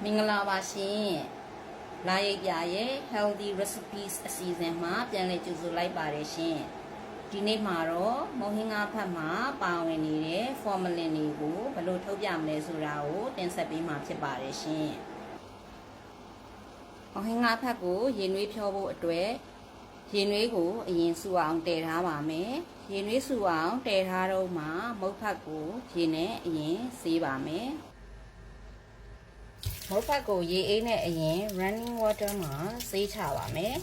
မင်္ဂလာပါရှင်လာရိပ်ပြရဲ့ healthy recipes အစီအစဉ်မှာပြန်လည်ကြိုဆိုလိုက်ပါတယ်ရှင်ဒီနေ့မှာတော့မုံဟင်းငါးဖတ်မှာပါဝင်နေတဲ့ formalin တွေကိုဘယ်လိုထုတ်ပြမလဲဆိုတာကိုတင်ဆက်ပေးမှာဖြစ်ပါတယ်ရှင်မုံဟင်းငါးဖတ်ကိုရေနွေးဖြောဖို့အတွက်ရေနွေးကိုအရင်စုအောင်တည်ထားပါမယ်ရေနွေးစုအောင်တည်ထားတော့မှမုတ်ဖတ်ကိုရေနဲ့အရင်ဆေးပါမယ်မုတ်ဖတ်ကိုရေအေးနဲ့အရင် running water မှာဆေးချပါမယ်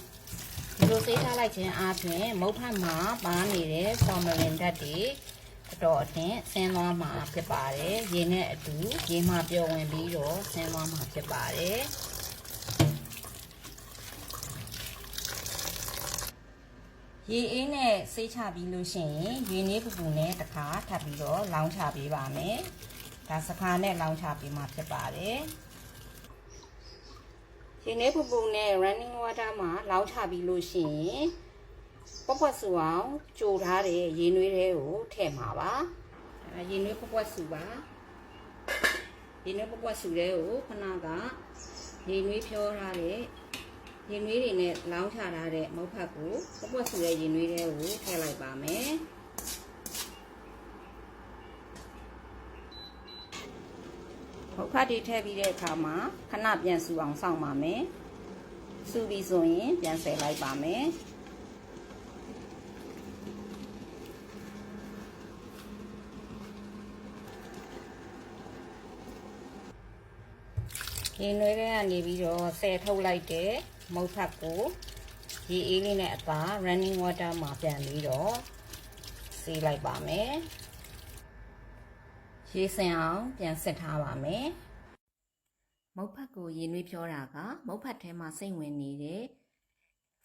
ဒီလိုဆေးချလိုက်ခြင်းအပြင်မုတ်ဖတ်မှာပါနေတဲ့ formalin ဓာတ်တွေအတော်အထင်ဆင်းသွားမှာဖြစ်ပါတယ်ရေနဲ့အတူရေမှာပျော်ဝင်ပြီးတော့ဆင်းသွားမှာဖြစ်ပါတယ်ရေအေးနဲ့ဆေးချပြီးလို့ရှိရင်ရေနည်းပူပူနဲ့တစ်ခါထပ်ပြီးတော့လောင်းချပေးပါမယ်ဒါစခါနဲ့လောင်းချပေးမှာဖြစ်ပါတယ်ရေနည်းပူပူနဲ့ running water မှာလောင်းချပြီးလို့ရှိရင်ပွက်ပွက်ဆူအောင်ကြိုထားတဲ့ရေနွေးတွေကိုထည့်မှာပါရေနွေးပွက်ပွက်ဆူပါရေနွေးပွက်ပွက်ဆူတွေကိုခဏကရေနွေးဖြောထားတဲ့ရေနွေးတွေနဲ့လောင်းချထားတဲ့မုတ်ဖတ်ကိုပွက်ပွက်ဆူတဲ့ရေနွေးတွေကိုထည့်လိုက်ပါမယ်မုတ်ဖတ်တွေထည့်ပြီးတဲ့အခါမှာခဏပြန်ဆူအောင်စောင့်ပါမယ်ဆူပြီးဆိုရင်ပြန်ဆယ်လိုက်ပါမယ်ရေနွေးတဲ့ကနေပြီးတော့ဆယ်ထုတ်လိုက်တဲ့မုတ်ဖတ်ကိုရေအေးလေးနဲ့အသာ running water မှာပြန်ပြီးတော့ဆေးလိုက်ပါမယ်ရေစင်အောင်ပြန်စစ်ထားပါမယ်မုတ်ဖတ်ကိုရေနွေးဖြောတာကမုတ်ဖတ်ထဲမှာစိတ်ဝင်နေတဲ့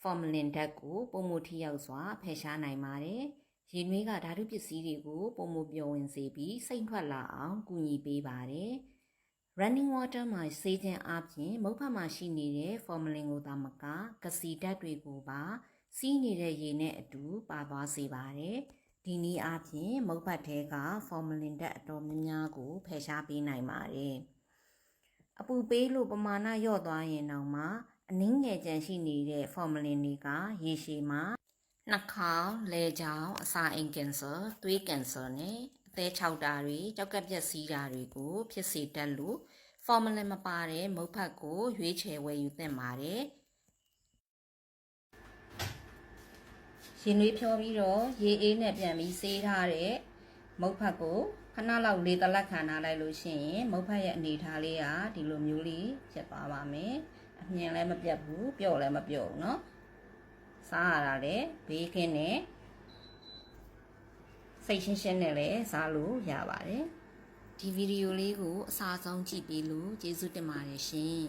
formalin ဓာတ်ကိုပုံမထိရောက်စွာဖယ်ရှားနိုင်ပါတယ်ရေနွေးကဓာတုပစ္စည်းတွေကိုပုံမပျော်ဝင်စေပြီးစိတ်ထွက်လာအောင်ကူညီပေးပါတယ်running water မှာဆေးခြင်းအပြင်မုတ်ဖတ်မှာရှိနေတဲ့ formalin ကိုသာမကကစီဓာတ်တွေကိုပါစီးနေတဲ့ရေနဲ့အတူပါသွားစေပါတယ်ဒီနည်းအားဖြင့်မုတ်ဖတ်ထဲက formalin ဓာတ်အတော်များများကိုဖယ်ရှားပေးနိုင်ပါတယ်အပူပေးလို့ပမာဏလျော့သွားရင်တော့မှအနည်းငယ်ကျန်ရှိနေတဲ့ formalin တွေကရေရှည်မှာနှာခေါင်း၊လည်ချောင်း၊အစာအိမ်ကင်ဆာ၊သွေးကင်ဆာနဲ့အသေးချောက်တာတွေကြောက်ကပ်ပြက်စီးတာတွေကိုဖြစ်စေတတ်လို့ formalin မပါတဲ့မုတ်ဖတ်ကိုရွေးချယ်ဝယ်ယူသင့်ပါတယ်ရေနွေးဖြောပြီးတော့ရေအေးနဲ့ပြန်ပြီးဆေးထားတဲ့မုတ်ဖတ်ကိုခဏလောက်လေးတလက်ခံထားလိုက်လို့ရှိရင်မုတ်ဖတ်ရဲ့အနေထားလေးကဒီလိုမျိုးလေးဖြစ်သွားပါမယ်အမြင်လည်းမပြတ်ဘူးပျော့လည်းမပျော့ဘူးเนาะစားရတာလည်းဘေးကင်းနဲ့စိတ်ရှင်းရှင်းနဲ့လည်းစားလို့ရပါတယ်ဒီဗီဒီယိုလေးကိုအစားဆုံးကြည့်ပြီးလို့ကျေးဇူးတင်ပါတယ်ရှင်